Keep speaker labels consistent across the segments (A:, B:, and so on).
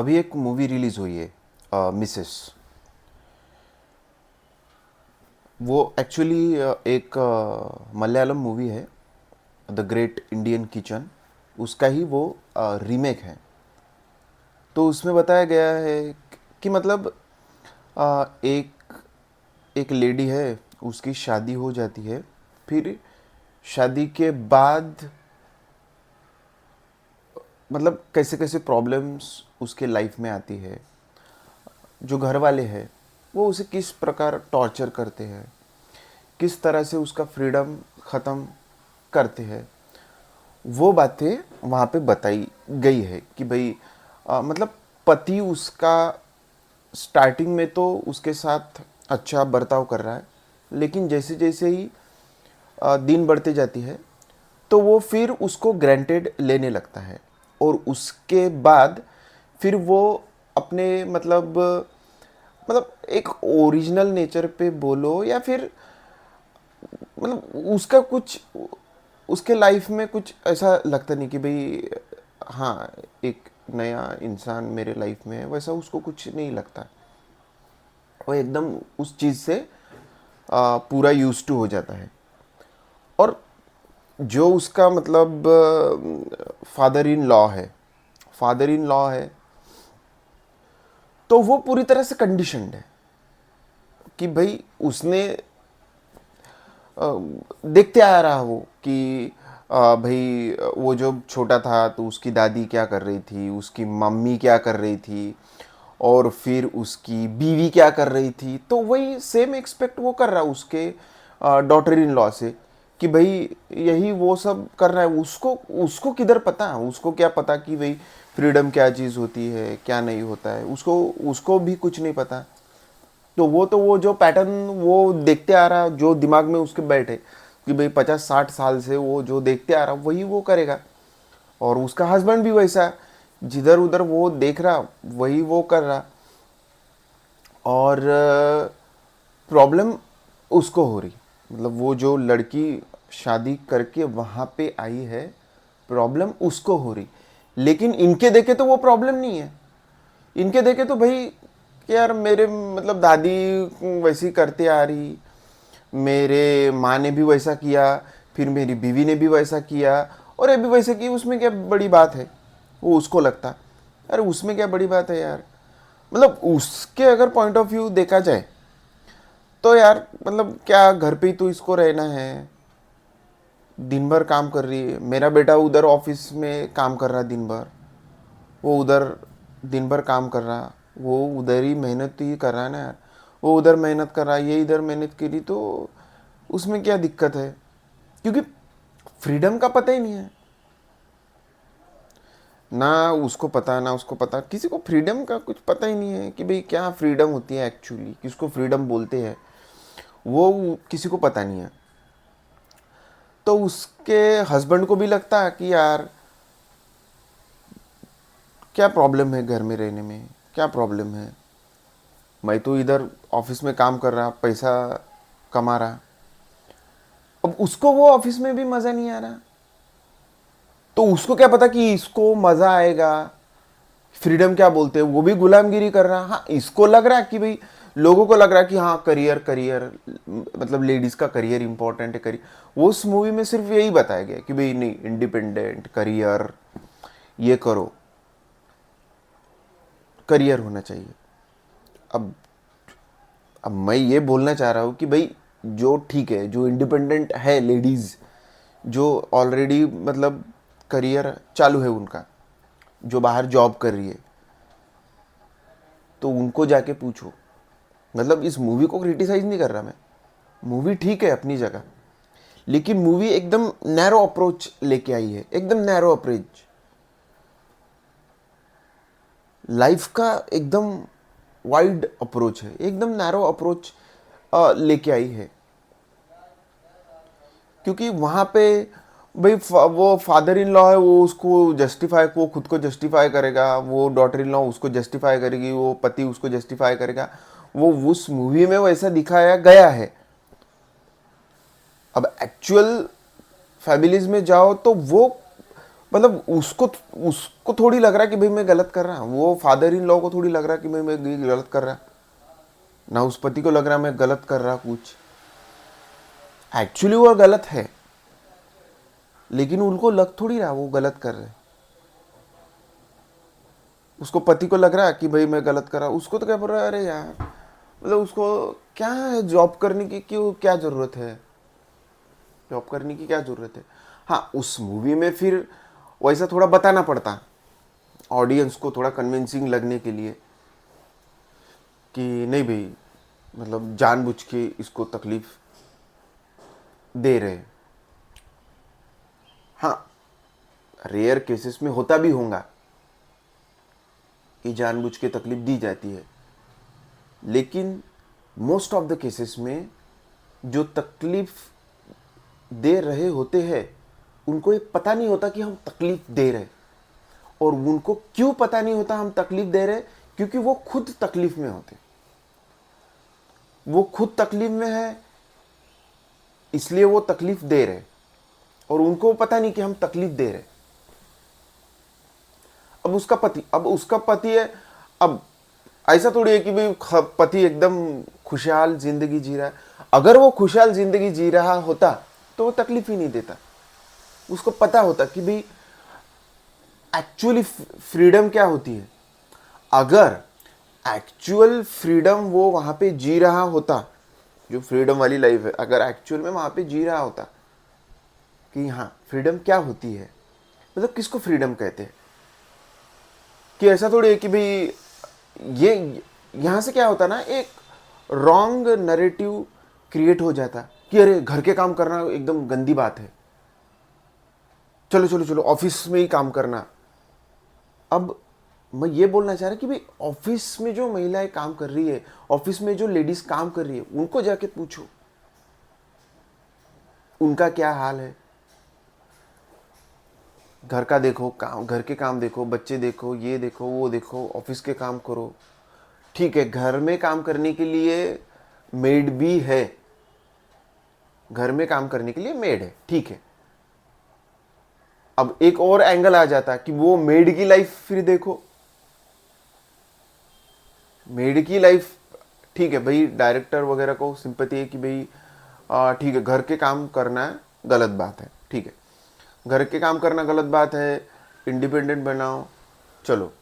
A: अभी एक movie release हुई है, मिसेस। वो एक्चुअली एक मलयालम मूवी है, द ग्रेट इंडियन किचन। उसका ही वो रीमेक है। तो उसमें बताया गया है कि मतलब एक एक लेडी है, उसकी शादी हो जाती है। फिर शादी के बाद मतलब कैसे कैसे प्रॉब्लम्स उसके लाइफ में आती है। जो घर वाले हैं वो उसे किस प्रकार टॉर्चर करते हैं, किस तरह से उसका फ्रीडम ख़त्म करते हैं, वो बातें वहाँ पे बताई गई है कि भाई मतलब पति उसका स्टार्टिंग में तो उसके साथ अच्छा बर्ताव कर रहा है, लेकिन जैसे जैसे ही दिन बढ़ते जाती है तो वो फिर उसको ग्रांटेड लेने लगता है। और उसके बाद फिर वो अपने मतलब एक ओरिजिनल नेचर पे बोलो या फिर मतलब उसका कुछ उसके लाइफ में कुछ ऐसा लगता नहीं कि भाई हाँ एक नया इंसान मेरे लाइफ में है, वैसा उसको कुछ नहीं लगता। वो एकदम उस चीज़ से पूरा यूज टू हो जाता है। और जो उसका मतलब फादर इन लॉ है, तो वो पूरी तरह से कंडीशनड है कि भाई उसने देखते आ रहा वो कि भाई वो जब छोटा था तो उसकी दादी क्या कर रही थी, उसकी मम्मी क्या कर रही थी, और फिर उसकी बीवी क्या कर रही थी। तो वही सेम एक्सपेक्ट वो कर रहा है उसके डॉटर इन लॉ से कि भाई यही वो सब कर रहा है। उसको उसको किधर पता है, उसको क्या पता कि भाई फ्रीडम क्या चीज़ होती है, क्या नहीं होता है। उसको उसको भी कुछ नहीं पता। तो वो जो पैटर्न वो देखते आ रहा, जो दिमाग में उसके बैठे कि भाई 50-60 साल से वो जो देखते आ रहा वही वो करेगा। और उसका हस्बैंड भी वैसा, जिधर उधर वो देख रहा वही वो कर रहा। और प्रॉब्लम उसको हो रही, मतलब वो जो लड़की शादी करके वहाँ पे आई है, प्रॉब्लम उसको हो रही। लेकिन इनके देखे तो वो प्रॉब्लम नहीं है। इनके देखे तो भाई कि यार मेरे मतलब दादी वैसी करते आ रही, मेरे माँ ने भी वैसा किया, फिर मेरी बीवी ने भी वैसा किया, और ये भी वैसे की, उसमें क्या बड़ी बात है। वो उसको लगता अरे उसमें क्या बड़ी बात है यार। मतलब उसके अगर पॉइंट ऑफ व्यू देखा जाए तो यार मतलब क्या घर पे ही तो इसको रहना है, दिन भर काम कर रही है। मेरा बेटा उधर ऑफिस में काम कर रहा है दिन भर, वो उधर दिन भर काम कर रहा, वो उधर ही मेहनत ही कर रहा है ना यार। वो उधर मेहनत कर रहा है, ये इधर मेहनत करी, तो उसमें क्या दिक्कत है। क्योंकि फ्रीडम का पता ही नहीं है ना उसको पता, ना उसको पता, किसी को फ्रीडम का कुछ पता ही नहीं है कि भाई क्या फ्रीडम होती है एक्चुअली, किसको फ्रीडम बोलते हैं, वो किसी को पता नहीं है। तो उसके हस्बैंड को भी लगता है कि यार क्या प्रॉब्लम है घर में रहने में, क्या प्रॉब्लम है, मैं तो इधर ऑफिस में काम कर रहा, पैसा कमा रहा। अब उसको वो ऑफिस में भी मज़ा नहीं आ रहा, तो उसको क्या पता कि इसको मज़ा आएगा। फ्रीडम क्या बोलते हैं, वो भी गुलामगिरी कर रहा। हाँ इसको लग रहा है कि भाई, लोगों को लग रहा है कि हाँ करियर करियर, मतलब लेडीज़ का करियर इंपॉर्टेंट है, करियर। वो उस मूवी में सिर्फ यही बताया गया कि भाई नहीं, इंडिपेंडेंट करियर, ये करो, करियर होना चाहिए। अब अब मैं ये बोलना चाह रहा हूँ कि भाई जो ठीक है, जो इंडिपेंडेंट है लेडीज़, जो ऑलरेडी मतलब करियर चालू है उनका, जो बाहर जॉब कर रही है, तो उनको जाके पूछो। मतलब इस मूवी को क्रिटिसाइज नहीं कर रहा मैं, मूवी ठीक है अपनी जगह, लेकिन मूवी एकदम नैरो अप्रोच लेके आई है, एकदम नैरो अप्रोच लाइफ का, एकदम वाइड अप्रोच है, एकदम नैरो अप्रोच लेके आई है। क्योंकि वहाँ पे भाई वो फादर इन लॉ है, वो उसको जस्टिफाई, वो खुद को जस्टिफाई करेगा, वो डॉटर इन लॉ उसको जस्टिफाई करेगी, वो पति उसको जस्टिफाई करेगा। वो उस मूवी में वैसा दिखाया गया है। अब एक्चुअल फैमिलीज में जाओ तो वो मतलब उसको उसको थोड़ी लग रहा है कि भाई मैं गलत कर रहा हूँ, वो फादर इन लॉ को थोड़ी लग रहा है कि भाई मैं ये गलत कर रहा, ना उस पति को लग रहा मैं गलत कर रहा कुछ। एक्चुअली वो गलत है, लेकिन उनको लग थोड़ी रहा वो गलत कर रहे। उसको पति को लग रहा है कि भाई मैं गलत कर रहा, उसको तो क्या बोल रहा है, अरे यार मतलब उसको क्या है, जॉब करने की क्यों क्या ज़रूरत है, जॉब करने की क्या ज़रूरत है। हाँ, उस मूवी में फिर वैसा थोड़ा बताना पड़ता ऑडियंस को, थोड़ा कन्विंसिंग लगने के लिए कि नहीं भाई मतलब जानबूझ के इसको तकलीफ दे रहे। हाँ, रेयर केसेस में होता भी होगा कि जानबूझ के तकलीफ दी जाती है, लेकिन मोस्ट ऑफ द केसेस में जो तकलीफ दे रहे होते हैं उनको ये पता नहीं होता कि हम तकलीफ दे रहे, और उनको क्यों पता नहीं होता हम तकलीफ दे रहे, क्योंकि वो खुद तकलीफ में होते, वो खुद तकलीफ में है इसलिए वो तकलीफ दे रहे, और उनको पता नहीं कि हम तकलीफ दे रहे। अब उसका पति है, अब ऐसा थोड़ी है कि भाई पति एकदम खुशहाल जिंदगी जी रहा है। अगर वो खुशहाल जिंदगी जी रहा होता तो वो तकलीफ ही नहीं देता, उसको पता होता कि भाई एक्चुअली फ्रीडम क्या होती है। अगर एक्चुअल फ्रीडम वो वहां पे जी रहा होता, जो फ्रीडम वाली लाइफ है, अगर एक्चुअल में वहां पे जी रहा होता कि हाँ फ्रीडम क्या होती है, मतलब किसको फ्रीडम कहते हैं, कि ऐसा थोड़ी है कि भाई ये यहां से क्या होता ना, एक रॉन्ग नरेटिव क्रिएट हो जाता कि अरे घर के काम करना एकदम गंदी बात है, चलो चलो चलो ऑफिस में ही काम करना। अब मैं ये बोलना चाह रहा कि भाई ऑफिस में जो महिलाएं काम कर रही है, ऑफिस में जो लेडीज काम कर रही है, उनको जाके पूछो उनका क्या हाल है। घर का देखो काम, घर के काम देखो, बच्चे देखो, ये देखो वो देखो, ऑफिस के काम करो। ठीक है, घर में काम करने के लिए मेड भी है, घर में काम करने के लिए मेड है, ठीक है। अब एक और एंगल आ जाता कि वो मेड की लाइफ फिर देखो, मेड की लाइफ, ठीक है भाई डायरेक्टर वगैरह को सिंपैथी है कि भाई ठीक है घर के काम करना गलत बात है, ठीक है घर के काम करना गलत बात है, इंडिपेंडेंट बनाओ, चलो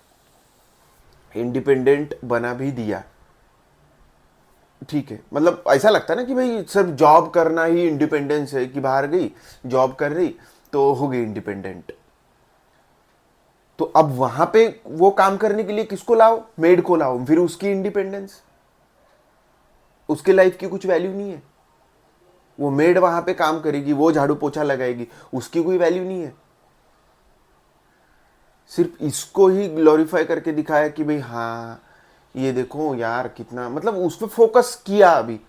A: इंडिपेंडेंट बना भी दिया, ठीक है। मतलब ऐसा लगता है ना कि भाई सिर्फ जॉब करना ही इंडिपेंडेंस है, कि बाहर गई जॉब कर रही तो हो गई इंडिपेंडेंट। तो अब वहां पे वो काम करने के लिए किसको लाओ, मेड को लाओ, फिर उसकी इंडिपेंडेंस, उसके लाइफ की कुछ वैल्यू नहीं है। वो मेड वहां पे काम करेगी, वो झाड़ू पोछा लगाएगी, उसकी कोई वैल्यू नहीं है। सिर्फ इसको ही ग्लोरीफाई करके दिखाया कि भाई हाँ ये देखो यार कितना, मतलब उस पर फोकस किया अभी,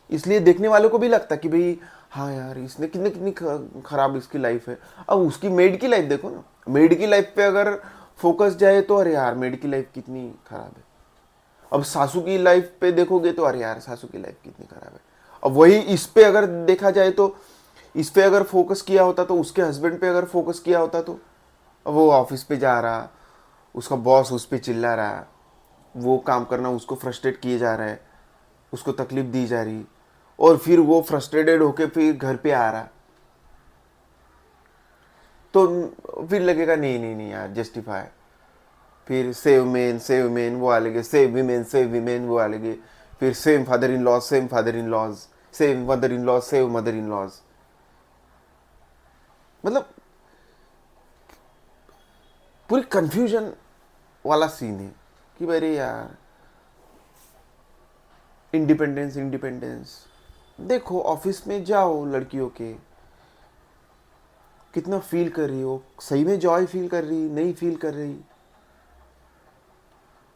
A: इसलिए देखने वालों को भी लगता कि भाई हाँ यार इसने कितनी कितनी खराब इसकी लाइफ है। अब उसकी मेड की लाइफ देखो ना, मेड की लाइफ पे अगर फोकस जाए तो अरे यार मेड की लाइफ कितनी खराब है। अब सासू की लाइफ पे देखोगे तो अरे यार सासू की लाइफ कितनी खराब है। अब वही इस पे अगर देखा जाए तो, इस पे अगर फोकस किया होता तो, उसके हस्बैंड पे अगर फोकस किया होता तो, वो ऑफिस पे जा रहा, उसका बॉस उस पर चिल्ला रहा, वो काम करना उसको फ्रस्ट्रेट किए जा रहा है, उसको तकलीफ दी जा रही, और फिर वो फ्रस्ट्रेटेड होके फिर घर पे आ रहा, तो फिर लगेगा नहीं नहीं नहीं यार जस्टिफाई, फिर सेव मेन वो आ लगे, सेव वीमेन वो आ लगे, फिर same father in laws, same father in laws, same mother in laws, save mother in laws. मतलब पूरी कंफ्यूजन वाला सीन है कि भाई यार इंडिपेंडेंस इंडिपेंडेंस। देखो ऑफिस में जाओ लड़कियों के, कितना फील कर रही हो, सही में जॉय फील कर रही, नहीं फील कर रही,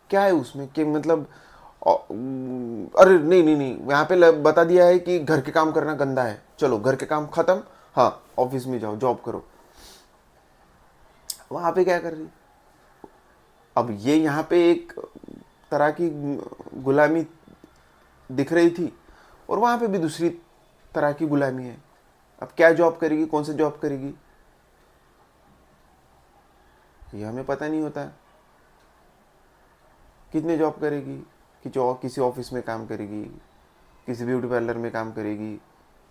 A: क्या है उसमें कि मतलब अरे नहीं नहीं नहीं यहाँ पे बता दिया है कि घर के काम करना गंदा है, चलो घर के काम खत्म, हाँ ऑफिस में जाओ जॉब करो। वहां पे क्या कर रही, अब ये यहाँ पे एक तरह की गुलामी दिख रही थी, और वहां पे भी दूसरी तरह की गुलामी है। अब क्या जॉब करेगी, कौन सा जॉब करेगी, ये हमें पता नहीं होता। कितने जॉब करेगी, किसी ऑफिस में काम करेगी, किसी ब्यूटी पार्लर में काम करेगी,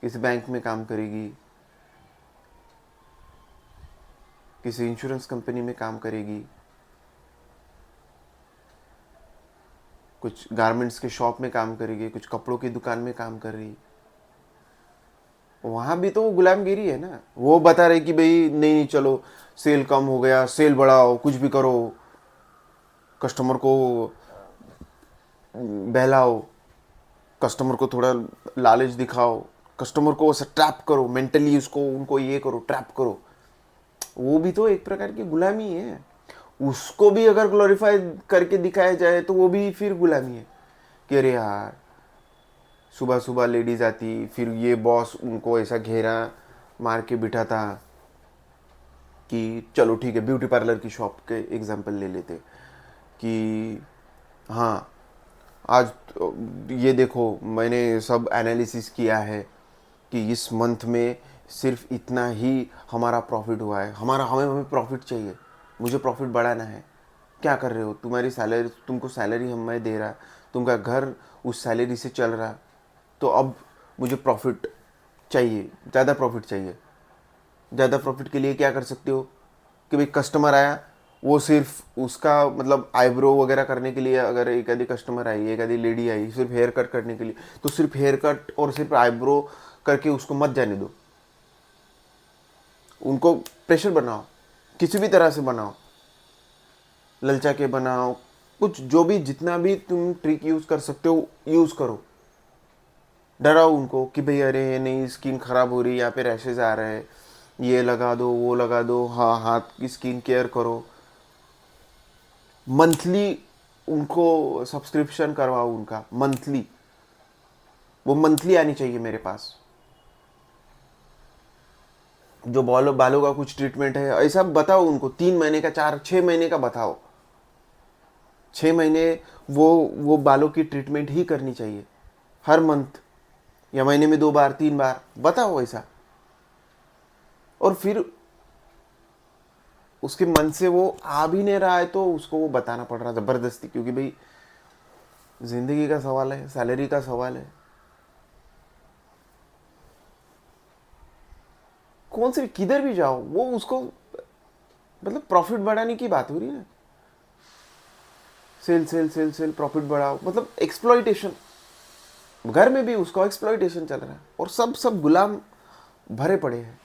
A: किसी बैंक में काम करेगी, किसी इंश्योरेंस कंपनी में काम करेगी, कुछ गारमेंट्स के शॉप में काम करेगी, कुछ कपड़ों की दुकान में काम कर रही। वहाँ भी तो वो गुलामगिरी है ना। वो बता रहे कि भाई नहीं नहीं चलो सेल कम हो गया, सेल बढ़ाओ, कुछ भी करो, कस्टमर को बहलाओ, कस्टमर को थोड़ा लालच दिखाओ, कस्टमर को ऐसा ट्रैप करो, मेंटली उसको उनको ये करो, ट्रैप करो। वो भी तो एक प्रकार की गुलामी है। उसको भी अगर ग्लोरीफाई करके दिखाया जाए तो वो भी फिर गुलामी है कि अरे यार सुबह सुबह लेडीज आती, फिर ये बॉस उनको ऐसा घेरा मार के बिठाता कि चलो ठीक है, ब्यूटी पार्लर की शॉप के एग्जांपल ले लेते कि हाँ आज ये देखो मैंने सब एनालिसिस किया है कि इस मंथ में सिर्फ इतना ही हमारा प्रॉफिट हुआ है, हमें हमें प्रॉफिट चाहिए, मुझे प्रॉफिट बढ़ाना है। क्या कर रहे हो, तुम्हारी सैलरी, तुमको सैलरी हम मैं दे रहा, तुमका घर उस सैलरी से चल रहा, तो अब मुझे प्रॉफिट चाहिए, ज़्यादा प्रॉफिट चाहिए। ज़्यादा प्रॉफिट के लिए क्या कर सकते हो कि भाई कस्टमर आया, वो सिर्फ उसका मतलब आईब्रो वगैरह करने के लिए, अगर एक आधी कस्टमर आई, एक आधी लेडी आई सिर्फ हेयर कट करने के लिए, तो सिर्फ हेयर कट और सिर्फ आईब्रो करके उसको मत जाने दो। उनको प्रेशर बनाओ, किसी भी तरह से बनाओ, ललचा के बनाओ, कुछ जो भी जितना भी तुम ट्रिक यूज़ कर सकते हो यूज़ करो। डराओ उनको कि भाई अरे नहीं स्किन ख़राब हो रही है, यहाँ पे रैशेज आ रहे हैं, ये लगा दो वो लगा दो, हाँ हाथ की स्किन केयर करो। मंथली उनको सब्सक्रिप्शन करवाओ, उनका मंथली, वो मंथली आनी चाहिए मेरे पास। जो बालों का कुछ ट्रीटमेंट है ऐसा बताओ उनको, 3 महीने का, 4-6 महीने का बताओ। 6 महीने वो बालों की ट्रीटमेंट ही करनी चाहिए, हर मंथ या महीने में 2 बार 3 बार बताओ ऐसा। और फिर उसके मन से वो आ भी नहीं रहा है तो उसको वो बताना पड़ रहा ज़बरदस्ती, क्योंकि भाई जिंदगी का सवाल है, सैलरी का सवाल है। कौन से किधर भी जाओ वो उसको मतलब प्रॉफिट बढ़ाने की बात हो रही है ना, sale sale sale sale, profit बढ़ाओ, मतलब एक्सप्लॉइटेशन। घर में भी उसका एक्सप्लॉइटेशन चल रहा है और सब गुलाम भरे पड़े हैं।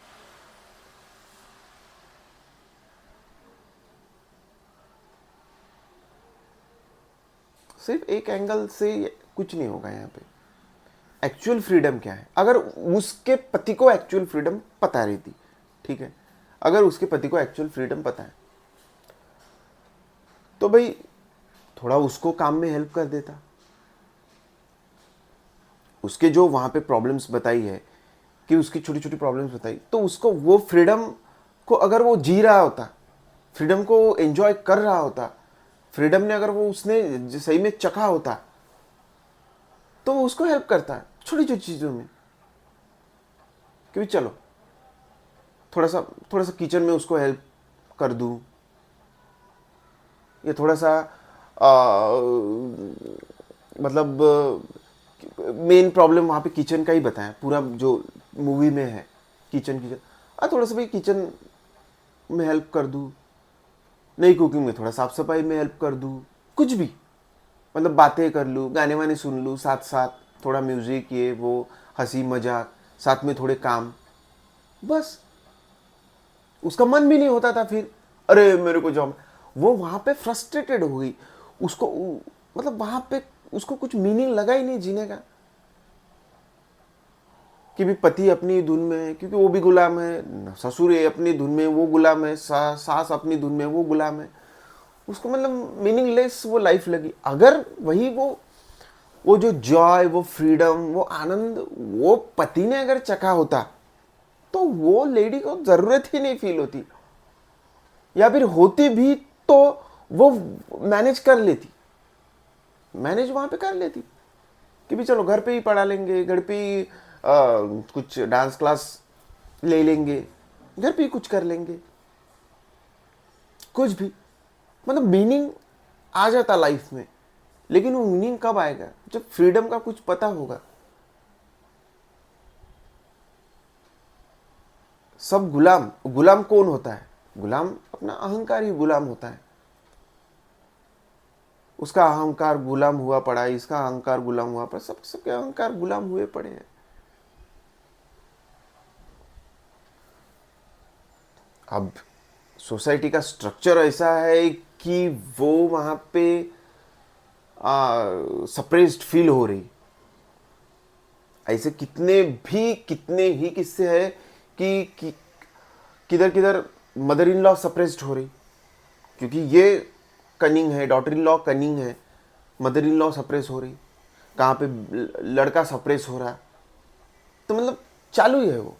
A: सिर्फ एक एंगल से कुछ नहीं होगा यहाँ पे। एक्चुअल फ्रीडम क्या है, अगर उसके पति को एक्चुअल फ्रीडम पता रहती, ठीक है, अगर उसके पति को एक्चुअल फ्रीडम पता है तो भाई थोड़ा उसको काम में हेल्प कर देता। उसके जो वहाँ पे प्रॉब्लम्स बताई है कि उसकी छोटी छोटी प्रॉब्लम्स बताई, तो उसको वो फ्रीडम को अगर वो जी रहा होता, फ्रीडम को एंजॉय कर रहा होता, फ्रीडम ने अगर वो उसने सही में चखा होता तो वो उसको हेल्प करता है छोटी छोटी चीज़ों में कि भी चलो थोड़ा सा किचन में उसको हेल्प कर दूँ, या थोड़ा सा मतलब मेन प्रॉब्लम वहाँ पे किचन का ही बताया, पूरा जो मूवी में है किचन थोड़ा सा भाई किचन में हेल्प कर दूँ, नई कुकिंग में थोड़ा साफ सफाई में हेल्प कर दूँ, कुछ भी मतलब बातें कर लूँ, गाने वाने सुन लूँ, साथ साथ थोड़ा म्यूज़िक, ये वो हंसी मजाक, साथ में थोड़े काम, बस। उसका मन भी नहीं होता था फिर अरे मेरे को जॉब, वो वहाँ पे फ्रस्ट्रेटेड हो गई, उसको मतलब वहाँ पे उसको कुछ मीनिंग लगा ही नहीं जीने का कि भी पति अपनी धुन में है क्योंकि वो भी गुलाम है, ससुर है अपनी धुन में वो गुलाम है, सास अपनी धुन में वो गुलाम है। उसको मतलब मीनिंगलेस वो लाइफ लगी। अगर वही वो जो जॉय, वो फ्रीडम, वो आनंद वो पति ने अगर चखा होता तो वो लेडी को जरूरत ही नहीं फील होती, या फिर होती भी तो वो मैनेज कर लेती, मैनेज वहां पे कर लेती कि भी चलो घर पे ही पढ़ा लेंगे, घर पे ही कुछ डांस क्लास ले लेंगे, घर पे ही कुछ कर लेंगे। कुछ भी, मतलब मीनिंग आ जाता लाइफ में। लेकिन वो मीनिंग कब आएगा? जब फ्रीडम का कुछ पता होगा। सब गुलाम, गुलाम कौन होता है? गुलाम अपना अहंकार ही गुलाम होता है। उसका अहंकार गुलाम हुआ पड़ा है, इसका अहंकार गुलाम हुआ पड़ा, सबके अहंकार गुलाम हुए पड़े हैं। अब सोसाइटी का स्ट्रक्चर ऐसा है कि वो वहां पे सप्रेस्ड फील हो रही। ऐसे कितने ही किस्से हैं कि किधर किधर मदर इन लॉ सप्रेस्ड हो रही, क्योंकि ये कनिंग है, डॉटर इन लॉ कनिंग है, मदर इन लॉ सप्रेस हो रही, कहाँ पे लड़का सप्रेस हो रहा। तो मतलब चालू ही है वो।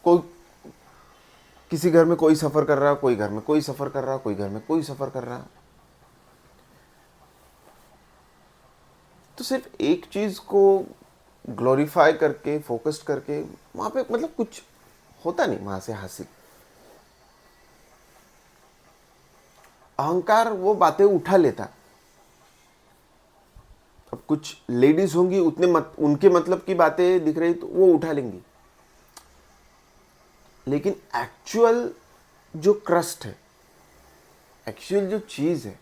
A: कोई किसी घर में कोई सफ़र कर रहा, कोई घर में कोई सफ़र कर रहा, कोई घर में कोई सफ़र कर रहा। तो सिर्फ एक चीज़ को ग्लोरीफाई करके, फोकस्ड करके वहाँ पे मतलब कुछ होता नहीं वहाँ से हासिल। अहंकार वो बातें उठा लेता। अब कुछ लेडीज होंगी, उनके मतलब की बातें दिख रही तो वो उठा लेंगी, लेकिन एक्चुअल जो क्रस्ट है, एक्चुअल जो चीज़ है,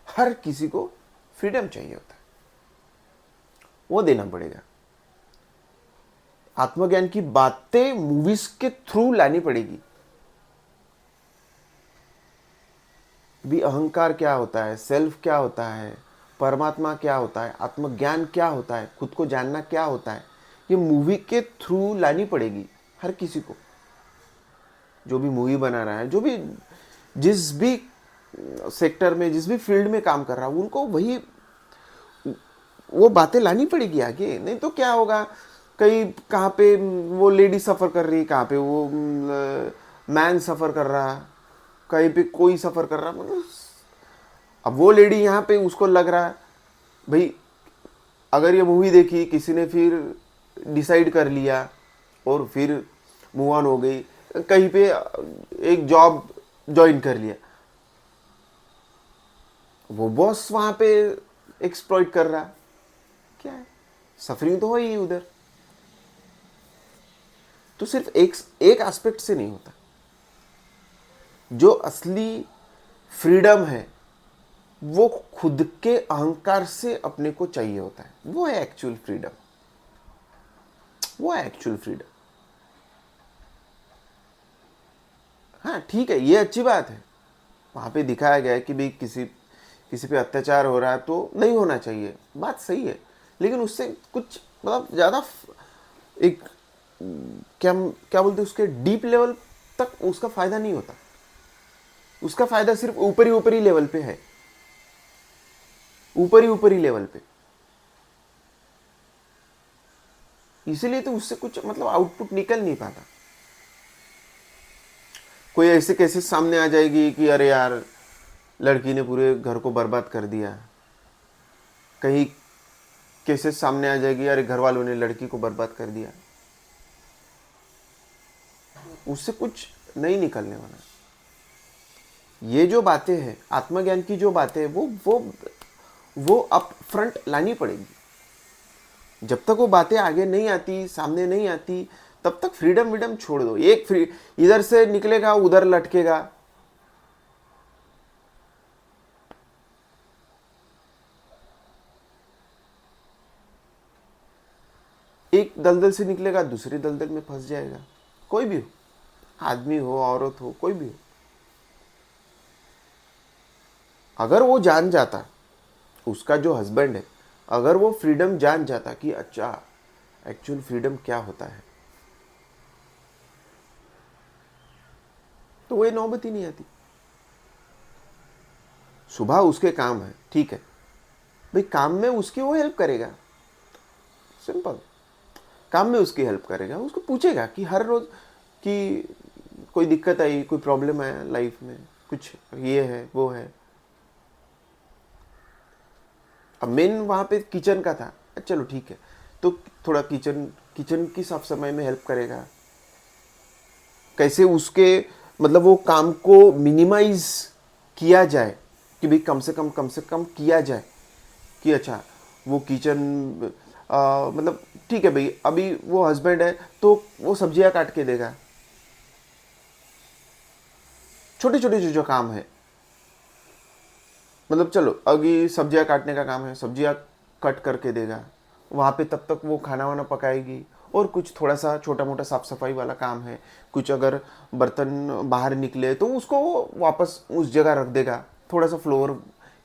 A: हर किसी को फ्रीडम चाहिए होता है, वो देना पड़ेगा। आत्मज्ञान की बातें मूवीज के थ्रू लानी पड़ेगी। भी अहंकार क्या होता है, सेल्फ क्या होता है, परमात्मा क्या होता है, आत्मज्ञान क्या होता है, खुद को जानना क्या होता है, ये मूवी के थ्रू लानी पड़ेगी हर किसी को। जो भी मूवी बना रहा है, जो भी जिस भी सेक्टर में, जिस भी फील्ड में काम कर रहा है, उनको वही वो बातें लानी पड़ेगी आगे। नहीं तो क्या होगा, कहीं कहाँ पे वो लेडी सफ़र कर रही, कहाँ पे वो मैन सफ़र कर रहा, कहीं पे कोई सफ़र कर रहा। मतलब अब वो लेडी यहाँ पे उसको लग रहा है भाई, अगर ये मूवी देखी किसी ने, फिर डिसाइड कर लिया और फिर मूव ऑन हो गई, कहीं पे एक जॉब ज्वाइन कर लिया, वो बॉस वहाँ पे एक्सप्लॉइट कर रहा, क्या है, सफरिंग तो हो ही उधर। तो सिर्फ एक एक एस्पेक्ट से नहीं होता। जो असली फ्रीडम है वो खुद के अहंकार से अपने को चाहिए होता है, वो है एक्चुअल फ्रीडम, वो है एक्चुअल फ्रीडम। हाँ ठीक है, ये अच्छी बात है, वहां पे दिखाया गया है कि भाई किसी पे अत्याचार हो रहा है तो नहीं होना चाहिए, बात सही है। लेकिन उससे कुछ मतलब ज़्यादा एक क्या क्या बोलते हैं, उसके डीप लेवल तक उसका फ़ायदा नहीं होता। उसका फ़ायदा सिर्फ ऊपरी लेवल पे है, ऊपरी लेवल पे। इसीलिए तो उससे कुछ मतलब आउटपुट निकल नहीं पाता। कोई ऐसे केसेस सामने आ जाएगी कि अरे यार, लड़की ने पूरे घर को बर्बाद कर दिया। कहीं केसेस सामने आ जाएगी, अरे घर वालों ने लड़की को बर्बाद कर दिया। उससे कुछ नहीं निकलने वाला। ये जो बातें हैं, आत्मज्ञान की जो बातें हैं, वो अप फ्रंट लानी पड़ेगी। जब तक वो बातें आगे नहीं आती, सामने नहीं आती, तब तक फ्रीडम विडम छोड़ दो। इधर से निकलेगा, उधर लटकेगा। एक दलदल से निकलेगा, दूसरे दलदल में फंस जाएगा। कोई भी हो, आदमी हो, औरत हो, कोई भी हो। अगर वो जान जाता, उसका जो हस्बैंड है, अगर वो फ्रीडम जान जाता कि अच्छा एक्चुअल फ्रीडम क्या होता है, तो वो नौबत ही नहीं आती। सुबह उसके काम है, ठीक है भाई, काम में उसकी वो हेल्प करेगा, सिंपल। काम में उसकी हेल्प करेगा, उसको पूछेगा कि हर रोज कि कोई दिक्कत आई, कोई प्रॉब्लम आया लाइफ में, कुछ ये है वो है। अब मेन वहाँ पे किचन का था, चलो ठीक है, तो थोड़ा किचन की साफ सफाई में हेल्प करेगा। कैसे उसके मतलब वो काम को मिनिमाइज किया जाए, कि भाई कम से कम किया जाए कि अच्छा वो किचन, मतलब ठीक है भाई, अभी वो हस्बैंड है तो वो सब्जियां काट के देगा, छोटे छोटे जो काम है, मतलब चलो अभी सब्जियां काटने का काम है, सब्जियां कट करके देगा, वहाँ पे तब तक वो खाना वाना पकाएगी, और कुछ थोड़ा सा छोटा मोटा साफ सफाई वाला काम है, कुछ अगर बर्तन बाहर निकले तो उसको वो वापस उस जगह रख देगा, थोड़ा सा फ्लोर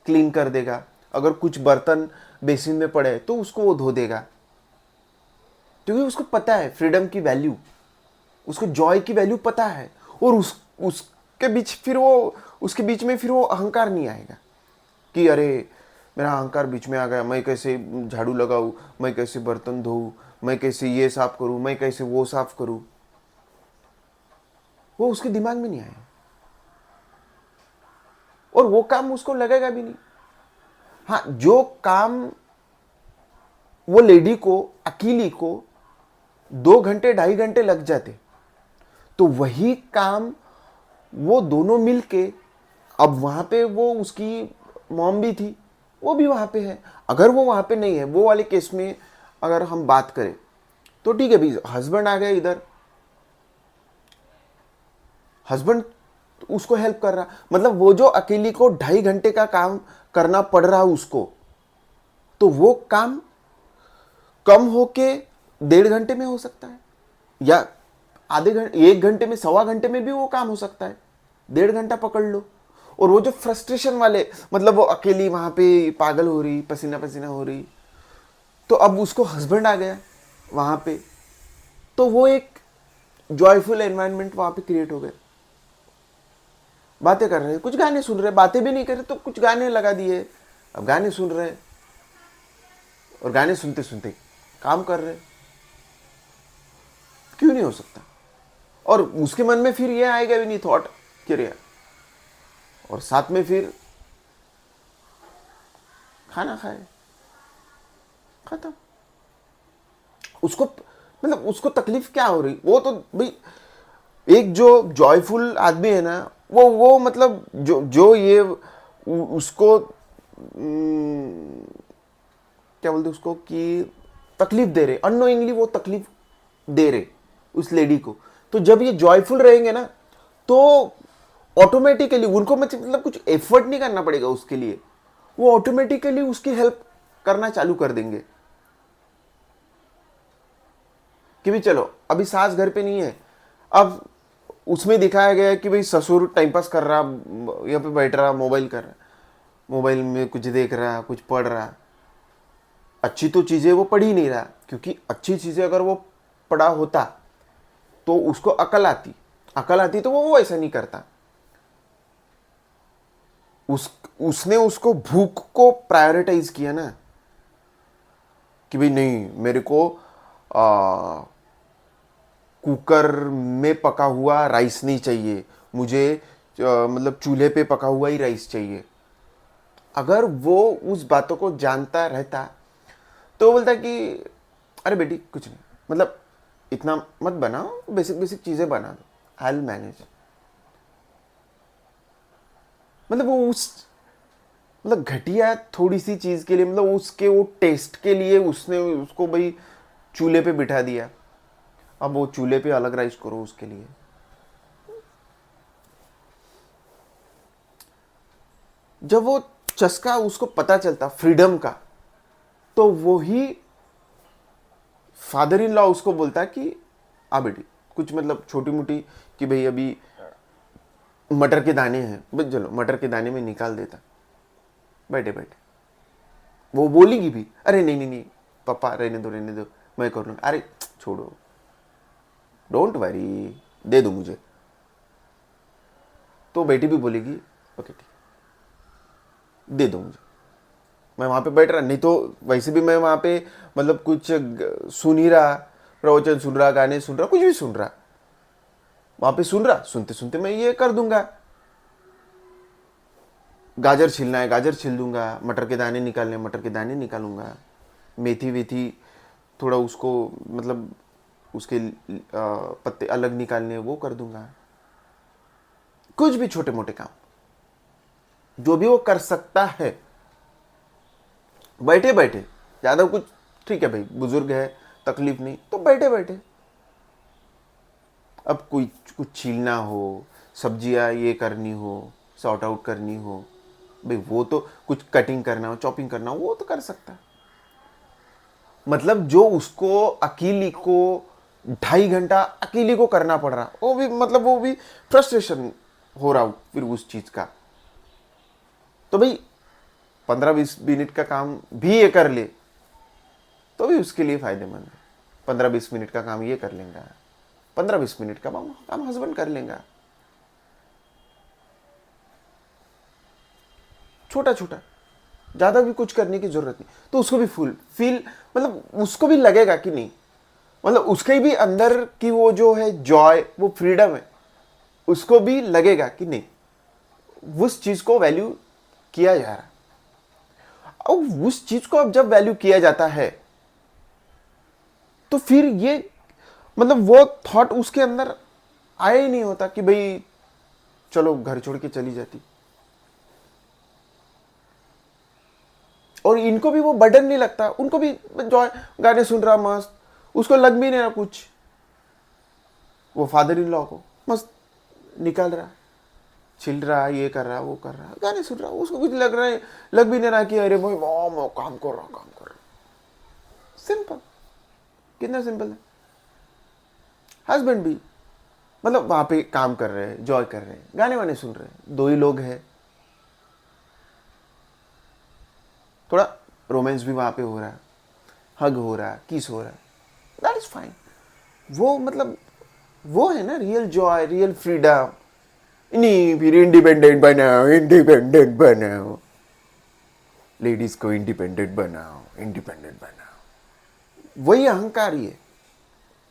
A: क्लीन कर देगा, अगर कुछ बर्तन बेसिन में पड़े तो उसको वो धो देगा, क्योंकि उसको पता है फ्रीडम की वैल्यू, उसको जॉय की वैल्यू पता है। और उसके बीच फिर वो, उसके बीच में फिर वो अहंकार नहीं आएगा कि अरे मेरा अहंकार बीच में आ गया, मैं कैसे झाड़ू लगाऊं, मैं कैसे बर्तन धोऊं, मैं कैसे ये साफ करूं, मैं कैसे वो साफ करूं, वो उसके दिमाग में नहीं आएगा, और वो काम उसको लगेगा भी नहीं। हाँ, जो काम वो लेडी को, अकेली को 2 घंटे 2.5 घंटे लग जाते, तो वही काम वो दोनों मिलके, अब वहां पे वो उसकी मॉम भी थी, वो भी वहां पे है, अगर वो वहां पे नहीं है, वो वाले केस में अगर हम बात करें तो ठीक है भाई, हस्बैंड आ गया इधर, हस्बैंड उसको हेल्प कर रहा, मतलब वो जो अकेली को 2.5 घंटे का काम करना पड़ रहा उसको, तो वो काम कम होके 1.5 घंटे में हो सकता है, या आधे घंटे, 1 घंटे में, 1.25 घंटे में भी वो काम हो सकता है, 1.5 घंटा पकड़ लो। और वो जो फ्रस्ट्रेशन वाले, मतलब वो अकेली वहां पे पागल हो रही, पसीना पसीना हो रही, तो अब उसको हस्बैंड आ गया वहां पे, तो वो एक जॉयफुल एनवायरनमेंट वहां पे क्रिएट हो गया, बातें कर रहे हैं, कुछ गाने सुन रहे, बातें भी नहीं कर रहे तो कुछ गाने लगा दिए, अब गाने सुन रहे, और गाने सुनते सुनते काम कर रहे, क्यों नहीं हो सकता। और उसके मन में फिर ये आएगा भी नहीं थॉट कि अरे, और साथ में फिर खाना खाए, खत्म। उसको मतलब उसको तकलीफ क्या हो रही, वो तो भाई एक जो जॉयफुल आदमी है ना, वो मतलब जो जो ये उसको क्या बोलते उसको कि तकलीफ दे रहे, अननोइंगली वो तकलीफ दे रहे उस लेडी को, तो जब ये जॉयफुल रहेंगे ना, तो ऑटोमेटिकली उनको मतलब कुछ एफर्ट नहीं करना पड़ेगा उसके लिए, वो ऑटोमेटिकली उसकी हेल्प करना चालू कर देंगे, कि भाई चलो अभी सास घर पे नहीं है, अब उसमें दिखाया गया है कि भाई ससुर टाइम पास कर रहा, यहाँ पे बैठ रहा, मोबाइल कर रहा, मोबाइल में कुछ देख रहा, कुछ पढ़ रहा, अच्छी तो चीज़ें वो पढ़ ही नहीं रहा, क्योंकि अच्छी चीज़ें अगर वो पढ़ा होता तो उसको अकल आती तो वो ऐसा नहीं करता। उसने उसको भूख को प्रायोरिटाइज किया ना, कि भाई नहीं, मेरे को कुकर में पका हुआ राइस नहीं चाहिए, मुझे मतलब चूल्हे पे पका हुआ ही राइस चाहिए। अगर वो उस बातों को जानता रहता तो बोलता कि अरे बेटी कुछ नहीं, मतलब इतना मत बनाओ, बेसिक बेसिक चीज़ें बना दो, आई विल मैनेज। मतलब वो उस, मतलब घटिया थोड़ी सी चीज़ के लिए, मतलब उसके वो टेस्ट के लिए उसने उसको भाई चूल्हे पे बिठा दिया, अब वो चूल्हे पे अलग राइस करो उसके लिए। जब वो चस्का उसको पता चलता फ्रीडम का, तो वो ही फादर इन लॉ उसको बोलता कि आ बेटी कुछ मतलब छोटी मोटी, कि भाई अभी मटर के दाने हैं, बस चलो मटर के दाने में निकाल देता, बैठे बैठे। वो बोलेगी भी अरे नहीं नहीं नहीं पापा रहने दो मैं कर लूँगा, अरे छोड़ो, डोंट वरी, दे दो मुझे, तो बेटी भी बोलेगी ओके ठीक, दे दो मुझे, मैं वहाँ पे बैठ रहा, नहीं तो वैसे भी मैं वहाँ पे मतलब कुछ सुन ही रहा, प्रवचन सुन रहा, गाने सुन रहा, कुछ भी सुन रहा, वहाँ पे सुन रहा, सुनते सुनते मैं ये कर दूंगा, गाजर छीलना है गाजर छील दूंगा, मटर के दाने निकालने मटर के दाने निकालूंगा, मेथी वेथी थोड़ा उसको मतलब उसके पत्ते अलग निकालने वो कर दूंगा, कुछ भी छोटे मोटे काम। जो भी वो कर सकता है बैठे बैठे, ज़्यादा कुछ, ठीक है भाई बुजुर्ग है, तकलीफ नहीं, तो बैठे बैठे अब कोई कुछ छीलना हो, सब्जियां ये करनी हो, सॉर्ट आउट करनी हो, भाई वो तो कुछ कटिंग करना हो, चॉपिंग करना हो, वो तो कर सकता है। मतलब जो उसको अकेली को 2.5 घंटा अकेली को करना पड़ रहा, वो भी मतलब वो भी फ्रस्ट्रेशन हो रहा फिर उस चीज का। तो भाई 15-20 मिनट का काम भी ये कर ले तो भी उसके लिए फायदेमंद है। 15-20 मिनट का काम ये कर लेंगे, 15-20 मिनट का काम हस्बैंड कर लेंगे, छोटा छोटा, ज़्यादा भी कुछ करने की ज़रूरत नहीं। तो उसको भी फुल फील, मतलब उसको भी लगेगा कि नहीं, मतलब उसके भी अंदर की वो जो है जॉय, वो फ्रीडम है, उसको भी लगेगा कि नहीं उस चीज़ को वैल्यू किया जा रहा है। और उस चीज़ को अब जब वैल्यू किया जाता है तो फिर ये मतलब वो थॉट उसके अंदर आया ही नहीं होता कि भाई चलो घर छोड़ के चली जाती। और इनको भी वो बर्डन नहीं लगता, उनको भी जॉय, गाने सुन रहा मस्त, उसको लग भी नहीं रहा कुछ, वो फादर इन लॉ को मस्त निकाल रहा, छिल रहा, ये कर रहा, वो कर रहा, गाने सुन रहा, उसको कुछ लग रहा है, लग भी नहीं रहा कि अरे भाई मॉम काम कर रहा, काम कर रहा। सिंपल, कितना सिंपल है। हस्बैंड भी मतलब वहां पे काम कर रहे हैं, जॉय कर रहे हैं, गाने वाने सुन रहे हैं, दो ही लोग हैं, थोड़ा रोमांस भी वहां पे हो रहा है, हग हो रहा है, किस हो रहा है, दैट इज फाइन। वो मतलब वो है ना रियल जॉय, रियल फ्रीडम। नहीं फिर इंडिपेंडेंट बनाओ, इंडिपेंडेंट बनाओ, लेडीज को इंडिपेंडेंट बनाओ, इंडिपेंडेंट बनाओ, वही अहंकार ही है,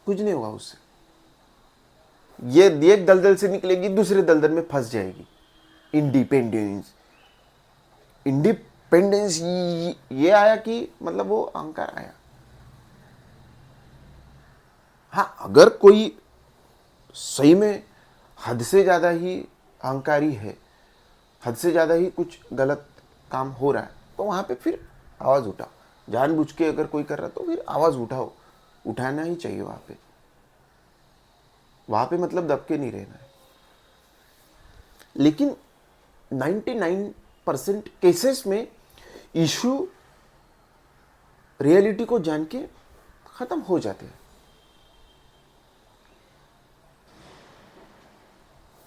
A: कुछ नहीं होगा उससे। ये एक दलदल से निकलेगी, दूसरे दलदल में फंस जाएगी। इंडिपेंडेंस, इंडिपेंडेंस ये आया कि मतलब वो अहंकार आया। हाँ अगर कोई सही में हद से ज़्यादा ही अहंकारी है, हद से ज़्यादा ही कुछ गलत काम हो रहा है, तो वहाँ पे फिर आवाज़ उठाओ। जानबूझ के अगर कोई कर रहा है तो फिर आवाज़ उठाओ, उठाना ही चाहिए वहाँ पे मतलब दबके नहीं रहना है। लेकिन 99% केसेस में इशू रियलिटी को जान के ख़त्म हो जाते हैं।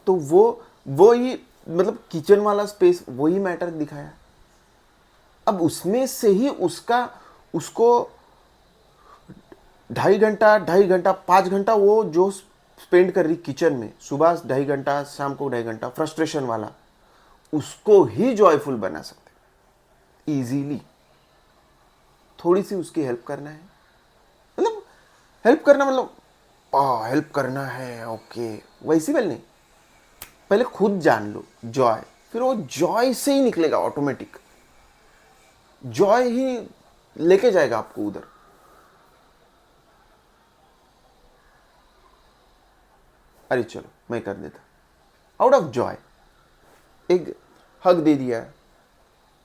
A: तो वो ही मतलब किचन वाला स्पेस वही मैटर दिखाया। अब उसमें से ही उसको 2.5 घंटा 5 घंटा वो जो स्पेंड कर रही किचन में, सुबह 2.5 घंटा, शाम को 2.5 घंटा, फ्रस्ट्रेशन वाला, उसको ही जॉयफुल बना सकते इजीली। थोड़ी सी उसकी हेल्प करना है, मतलब हेल्प करना मतलब हेल्प करना है ओके, वैसी वाली नहीं। पहले खुद जान लो जॉय, फिर वो जॉय से ही निकलेगा ऑटोमेटिक, जॉय ही लेके जाएगा आपको उधर। अरे चलो मैं कर देता, आउट ऑफ जॉय एक हग दे दिया,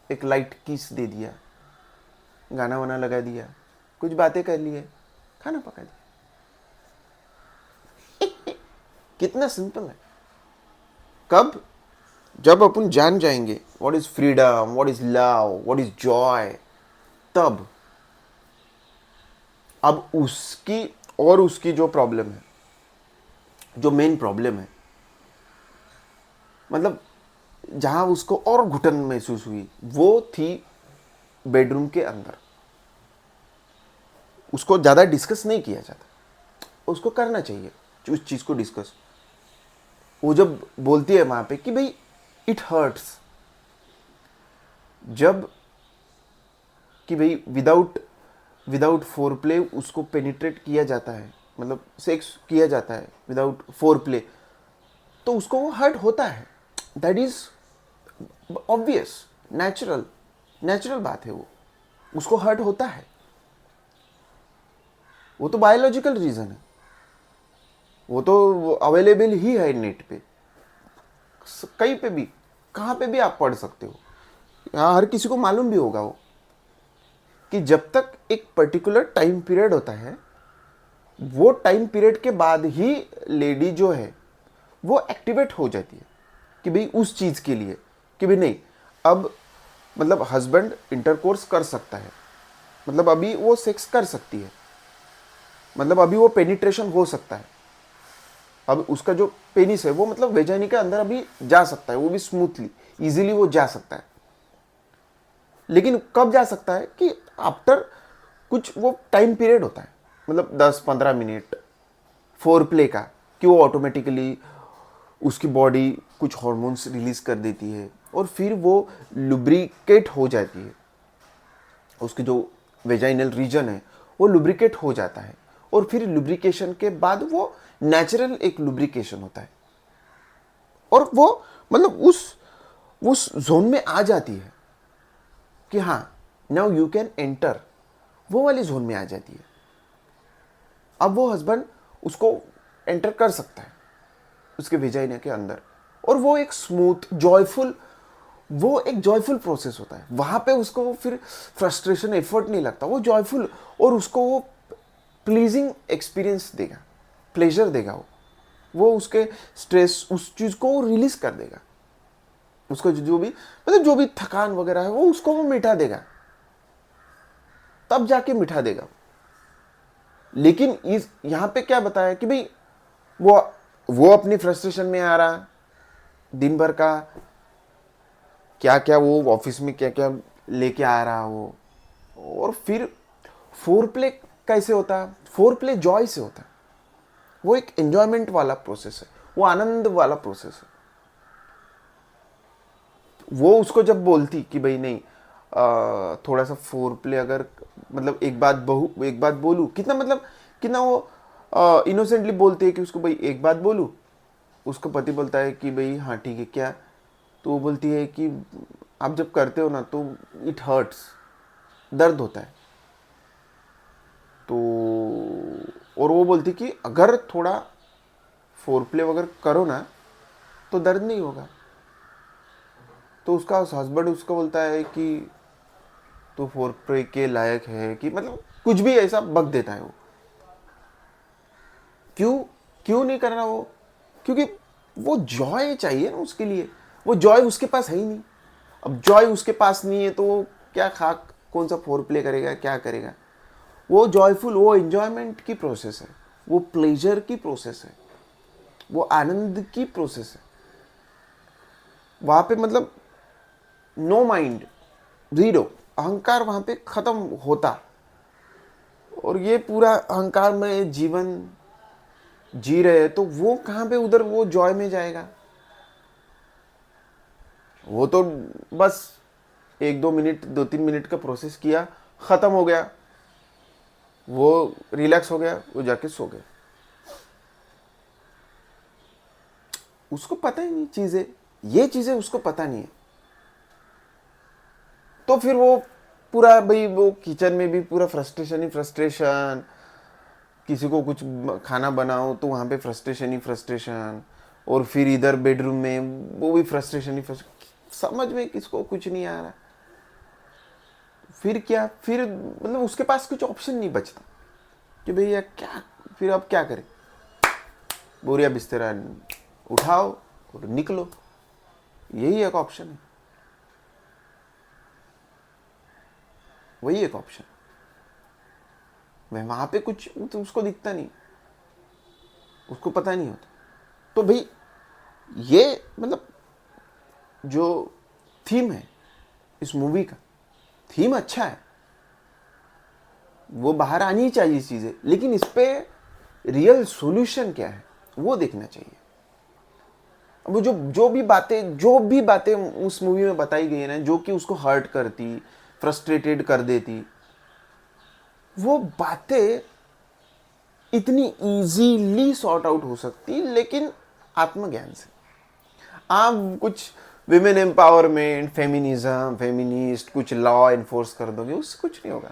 A: एक लाइट किस दे दिया, गाना वाना लगा दिया, कुछ बातें कर लिए, खाना पका दिया। कितना सिंपल है। कब? जब अपन जान जाएंगे what is freedom, what is love, what is Joy, तब। अब उसकी जो प्रॉब्लम है, जो मेन प्रॉब्लम है, मतलब जहां उसको और घुटन महसूस हुई, वो थी बेडरूम के अंदर। उसको ज़्यादा डिस्कस नहीं किया जाता, उसको करना चाहिए उस चीज़ को डिस्कस। वो जब बोलती है वहां पे कि भाई इट हर्ट्स, जब कि भाई विदाउट फोर प्ले उसको पेनिट्रेट किया जाता है, मतलब सेक्स किया जाता है विदाउट फोर प्ले, तो उसको वो हर्ट होता है। दैट इज ऑब्वियस, नेचुरल बात है, वो उसको हर्ट होता है, वो तो बायोलॉजिकल रीजन है, वो तो अवेलेबल ही है नेट पे, कहीं पे भी कहाँ पे भी आप पढ़ सकते हो, हाँ, हर किसी को मालूम भी होगा वो, कि जब तक एक पर्टिकुलर टाइम पीरियड होता है, वो टाइम पीरियड के बाद ही लेडी जो है वो एक्टिवेट हो जाती है कि भाई उस चीज़ के लिए, कि भाई नहीं, अब मतलब हस्बैंड इंटरकोर्स कर सकता है, मतलब अभी वो सेक्स कर सकती है, मतलब अभी वो पेनिट्रेशन हो सकता है, अब उसका जो पेनिस है वो मतलब वेजाइनी के अंदर अभी जा सकता है, वो भी स्मूथली इजीली वो जा सकता है। लेकिन कब जा सकता है कि आफ्टर कुछ वो टाइम पीरियड होता है, मतलब 10-15 मिनट फोर प्ले का, कि वो ऑटोमेटिकली उसकी बॉडी कुछ हार्मोन्स रिलीज कर देती है और फिर वो लुब्रिकेट हो जाती है, उसकी जो वेजाइनल रीजन है वो लुब्रिकेट हो जाता है, और फिर लुब्रिकेशन के बाद वो नेचुरल एक लुब्रिकेशन होता है, और वो मतलब उस जोन में आ जाती है कि हाँ नाउ यू कैन एंटर, वो वाली जोन में आ जाती है। अब वो हस्बैंड उसको एंटर कर सकता है उसके वेजाइना के अंदर, और वो एक स्मूथ जॉयफुल, वो एक जॉयफुल प्रोसेस होता है। वहां पे उसको फिर फ्रस्ट्रेशन एफर्ट नहीं लगता, वो जॉयफुल, और उसको वो प्लीजिंग एक्सपीरियंस देगा, प्लेजर देगा, वो उसके स्ट्रेस उस चीज को रिलीज कर देगा, उसको जो भी मतलब जो भी थकान वगैरह है वो उसको वो मिटा देगा, तब जाके मिटा देगा। लेकिन इस यहां पे क्या बताया कि भाई वो वो अपनी फ्रस्ट्रेशन में आ रहा, दिन भर का क्या क्या वो ऑफिस में क्या क्या लेके आ रहा हो, और फिर फोर प्ले कैसे होता है, फोर प्ले जॉय से होता है, वो एक एंजॉयमेंट वाला प्रोसेस है, वो आनंद वाला प्रोसेस है। वो उसको जब बोलती कि भाई नहीं, थोड़ा सा फोर प्ले अगर मतलब एक बात बोलूँ, कितना मतलब कितना वो इनोसेंटली बोलती है कि उसको भाई एक बात बोलूँ, उसका पति बोलता है कि भाई हाँ ठीक है क्या, तो वो बोलती है कि आप जब करते हो ना तो इट हर्ट्स, दर्द होता है, तो और वो बोलती कि अगर थोड़ा फोर प्ले वगैरह करो ना तो दर्द नहीं होगा। तो उसका हस्बैंड उसको बोलता है कि तो फोर प्ले के लायक है, कि मतलब कुछ भी ऐसा बक देता है वो, क्यों क्यों नहीं कर रहा वो, क्योंकि वो जॉय चाहिए ना उसके लिए, वो जॉय उसके पास है ही नहीं। अब जॉय उसके पास नहीं है तो वो क्या खाक कौन सा फोर प्ले करेगा, क्या करेगा, वो जॉयफुल, वो एंजॉयमेंट की प्रोसेस है, वो प्लेजर की प्रोसेस है, वो आनंद की प्रोसेस है। वहां पे मतलब नो माइंड, जीरो, अहंकार वहां पे खत्म होता, और ये पूरा अहंकार में जीवन जी रहे हैं तो वो कहां पे उधर वो जॉय में जाएगा। वो तो बस 1-2 मिनट 2-3 मिनट का प्रोसेस किया, खत्म हो गया, वो रिलैक्स हो गया, वो जाके सो गया, उसको पता ही नहीं चीजें, ये चीजें उसको पता नहीं है। तो फिर वो पूरा भाई वो किचन में भी पूरा फ्रस्ट्रेशन ही फ्रस्ट्रेशन, किसी को कुछ खाना बनाओ तो वहाँ पे फ्रस्ट्रेशन ही फ्रस्ट्रेशन, और फिर इधर बेडरूम में वो भी फ्रस्ट्रेशन ही फ्रस्ट्रेशन, समझ में किसको कुछ नहीं आ रहा। फिर क्या, फिर मतलब उसके पास कुछ ऑप्शन नहीं बचता कि भैया क्या, फिर अब क्या करें, बोरिया बिस्तरा उठाओ और निकलो, यही एक ऑप्शन है, वही एक ऑप्शन। वहां पे कुछ तो उसको दिखता नहीं, उसको पता नहीं होता। तो भाई ये मतलब जो थीम है इस मूवी का, थीम अच्छा है, वो बाहर आनी ही चाहिए चीजें, लेकिन इस पे रियल सॉल्यूशन क्या है वो देखना चाहिए। अब जो भी बातें उस मूवी में बताई गई है ना, जो कि उसको हर्ट करती, फ्रस्ट्रेटेड कर देती, वो बातें इतनी इजीली सॉर्ट आउट हो सकती, लेकिन आत्मज्ञान से। आप कुछ विमेन एम्पावरमेंट, फेमिनिज्म, फेमिनिस्ट कुछ लॉ एनफोर्स कर दोगे, उससे कुछ नहीं होगा।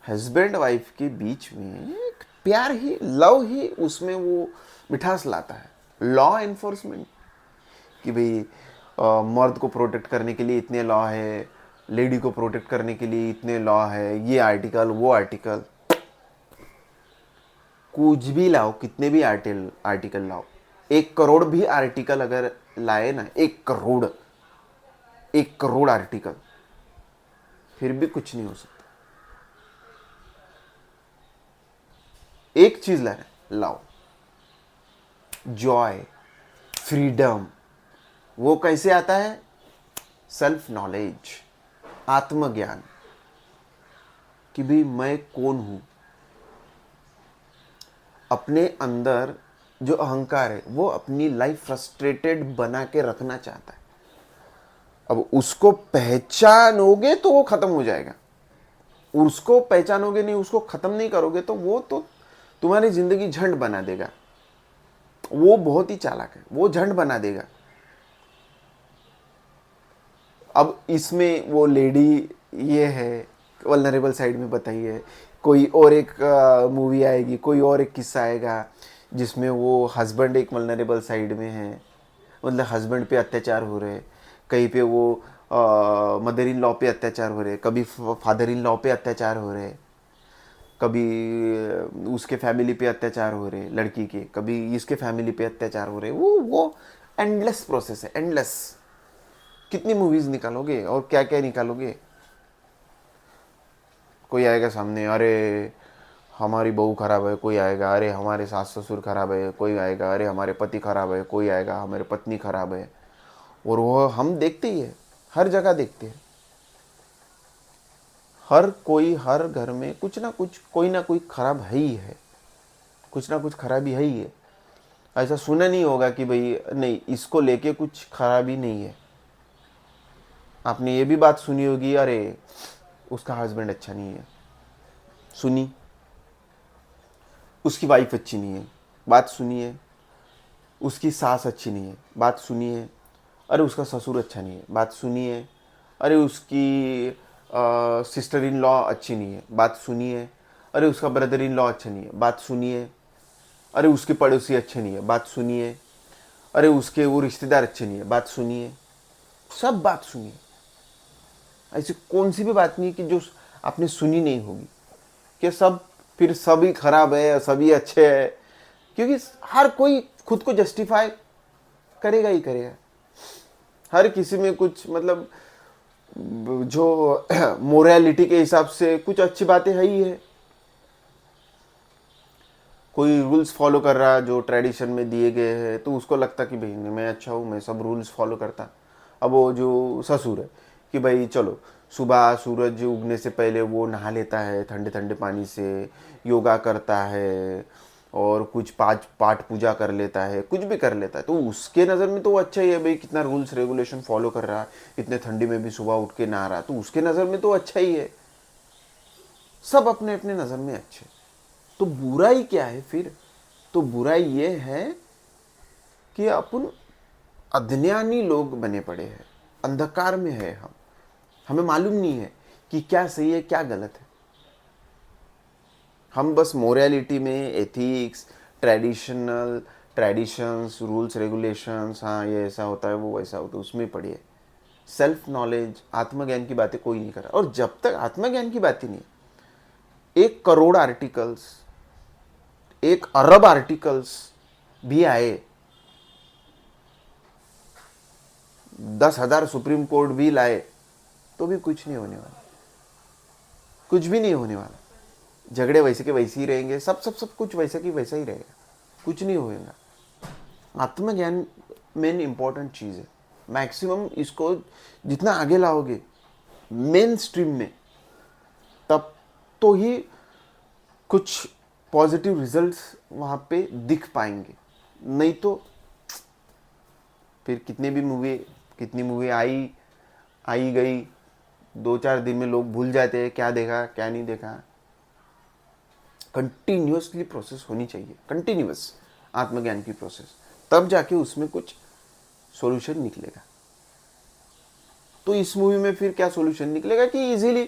A: हस्बैंड वाइफ के बीच में एक प्यार ही, लव ही उसमें वो मिठास लाता है, लॉ एनफोर्समेंट कि भाई मर्द को प्रोटेक्ट करने के लिए इतने लॉ है, लेडी को प्रोटेक्ट करने के लिए इतने लॉ है, ये आर्टिकल वो आर्टिकल, कुछ भी लाओ, कितने भी आर्टिकल लाओ, 1 करोड़ भी आर्टिकल अगर लाए ना, 1 करोड़, 1 करोड़ आर्टिकल, फिर भी कुछ नहीं हो सकता। एक चीज लाओ, जॉय, फ्रीडम। वो कैसे आता है? सेल्फ नॉलेज, आत्मज्ञान कि भाई मैं कौन हूं। अपने अंदर जो अहंकार है वो अपनी लाइफ फ्रस्ट्रेटेड बना के रखना चाहता है। अब उसको पहचानोगे तो वो खत्म हो जाएगा, उसको पहचानोगे नहीं, उसको खत्म नहीं करोगे तो वो तो तुम्हारी जिंदगी झंड बना देगा। वो बहुत ही चालाक है, वो झंड बना देगा। अब इसमें वो लेडी ये है, वल्नरेबल साइड में बताइए, कोई और एक मूवी आएगी, कोई और एक किस्सा आएगा जिसमें वो हस्बैंड एक वल्नरेबल साइड में है, मतलब हस्बैंड पे अत्याचार हो रहे, कहीं पे वो मदर इन लॉ पे अत्याचार हो रहे, कभी फादर इन लॉ पे अत्याचार हो रहे, कभी उसके फैमिली पे अत्याचार हो रहे लड़की के, कभी इसके फैमिली पे अत्याचार हो रहे। वो एंडलेस प्रोसेस है, एंडलेस। कितनी मूवीज निकालोगे और क्या क्या निकालोगे। कोई आएगा सामने, अरे हमारी बहू खराब है, कोई आएगा अरे हमारे सास ससुर खराब है, कोई आएगा अरे हमारे पति खराब है, कोई आएगा हमारे पत्नी खराब है। और वो हम देखते ही है, हर जगह देखते हैं। हर कोई, हर घर में कुछ ना कुछ, कोई ना कोई खराब है ही है, कुछ ना कुछ खराबी है ही है। ऐसा सुना नहीं होगा कि भाई नहीं इसको लेके कुछ खराबी नहीं है। आपने ये भी बात सुनी होगी, अरे उसका हस्बैंड अच्छा नहीं है, सुनी। उसकी वाइफ अच्छी नहीं है, बात सुनिए। उसकी सास अच्छी नहीं है, बात सुनिए। अरे उसका ससुर अच्छा नहीं है, बात सुनिए। अरे उसकी सिस्टर इन लॉ अच्छी नहीं है, बात सुनिए। अरे उसका ब्रदर इन लॉ अच्छा नहीं है, बात सुनिए। अरे उसके पड़ोसी अच्छे नहीं है, बात सुनिए। अरे उसके वो रिश्तेदार अच्छे नहीं है, बात सुनिए। सब बात सुनिए। ऐसी कौन सी भी बात नहीं कि जो आपने सुनी नहीं होगी, कि सब फिर सभी खराब है सभी अच्छे है। क्योंकि हर कोई खुद को जस्टिफाई करेगा ही करेगा। हर किसी में कुछ मतलब जो मोरालिटी के हिसाब से कुछ अच्छी बातें है ही है। कोई रूल्स फॉलो कर रहा जो ट्रेडिशन में दिए गए हैं तो उसको लगता कि भाई मैं अच्छा हूँ, मैं सब रूल्स फॉलो करता। अब वो जो ससुर है कि भाई चलो सुबह सूरज उगने से पहले वो नहा लेता है ठंडे ठंडे पानी से, योगा करता है और कुछ पाठ पूजा कर लेता है, कुछ भी कर लेता है, तो उसके नज़र में तो वो अच्छा ही है भाई, कितना रूल्स रेगुलेशन फॉलो कर रहा है, इतने ठंडी में भी सुबह उठ के नहा रहा, तो उसके नज़र में तो अच्छा ही है। सब अपने अपने नज़र में अच्छे। तो बुराई क्या है फिर? तो बुराई ये है कि अपन अज्ञानी लोग बने पड़े हैं, अंधकार में है हम, हमें मालूम नहीं है कि क्या सही है क्या गलत है। हम बस मोरालिटी में, एथिक्स, ट्रेडिशंस, रूल्स रेगुलेशंस, हाँ ये ऐसा होता है वो वैसा होता है, उसमें पढ़िए। सेल्फ नॉलेज, आत्मज्ञान की बातें कोई नहीं कर रहा। और जब तक आत्मज्ञान की बात ही नहीं, 1 करोड़ आर्टिकल्स, 1 अरब आर्टिकल्स भी आए, 10,000 सुप्रीम कोर्ट भी लाए, तो भी कुछ नहीं होने वाला, कुछ भी नहीं होने वाला। झगड़े वैसे के वैसे ही रहेंगे, सब कुछ वैसा की वैसा ही रहेगा, कुछ नहीं होएगा। आत्मज्ञान मेन इंपॉर्टेंट चीज़ है। मैक्सिमम इसको जितना आगे लाओगे मेन स्ट्रीम में, तब तो ही कुछ पॉजिटिव रिजल्ट्स वहाँ पे दिख पाएंगे। नहीं तो फिर कितनी मूवी आई गई, 2-4 दिन में लोग भूल जाते हैं क्या देखा क्या नहीं देखा। कंटिन्यूसली प्रोसेस होनी चाहिए, कंटिन्यूस आत्मज्ञान की प्रोसेस, तब जाके उसमें कुछ सॉल्यूशन निकलेगा। तो इस मूवी में फिर क्या सॉल्यूशन निकलेगा कि इजीली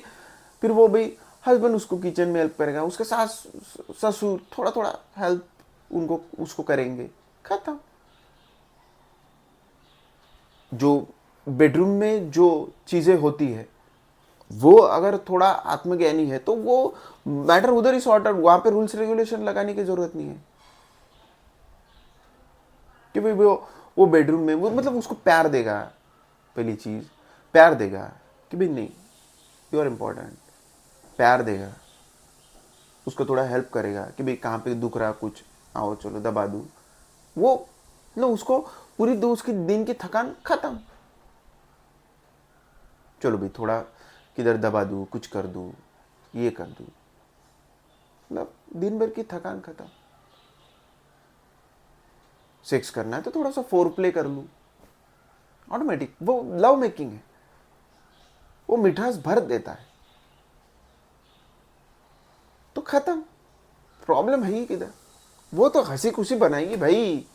A: फिर वो भाई हस्बैंड उसको किचन में हेल्प करेगा, उसके ससुर थोड़ा थोड़ा हेल्प उसको करेंगे, खत्म। जो बेडरूम में जो चीज़ें होती है वो अगर थोड़ा आत्मज्ञानी है तो वो मैटर उधर ही सॉर्ट आउट, वहां पे रूल्स रेगुलेशन लगाने की जरूरत नहीं है कि भाई वो बेडरूम में वो मतलब उसको प्यार देगा, पहली चीज प्यार देगा कि भाई नहीं यू आर इम्पोर्टेंट, प्यार देगा, उसको थोड़ा हेल्प करेगा कि भाई कहाँ पे दुख रहा कुछ, आओ चलो दबा दूँ, वो ना उसको पूरी दो उसकी दिन की थकान खत्म, चलो भाई थोड़ा किधर दबा दूँ, कुछ कर दूँ, ये कर दूँ, मतलब दिन भर की थकान खत्म। सेक्स करना है तो थोड़ा सा फोर प्ले कर लूँ, ऑटोमेटिक वो लव मेकिंग है, वो मिठास भर देता है, तो खत्म, प्रॉब्लम है ही किधर। वो तो हंसी खुशी बनाएगी भाई,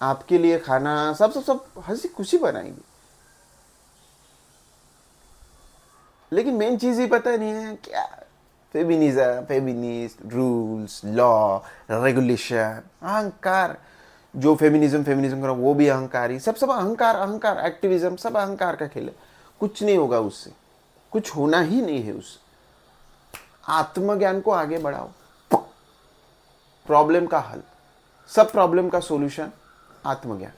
A: आपके लिए खाना सब सब सब हंसी खुशी बनाएगी, लेकिन मेन चीज ही पता नहीं है क्या, feminism, feminist, rules, law, regulation, अहंकार। जो फेमिनिज्म फेमिनिज्म कर वो भी अहंकार ही, सब सब अहंकार अहंकार, एक्टिविज्म सब अहंकार का खेल है, कुछ नहीं होगा उससे, कुछ होना ही नहीं है उससे। आत्मज्ञान को आगे बढ़ाओ, प्रॉब्लम का हल, सब प्रॉब्लम का सॉल्यूशन आत्मज्ञान।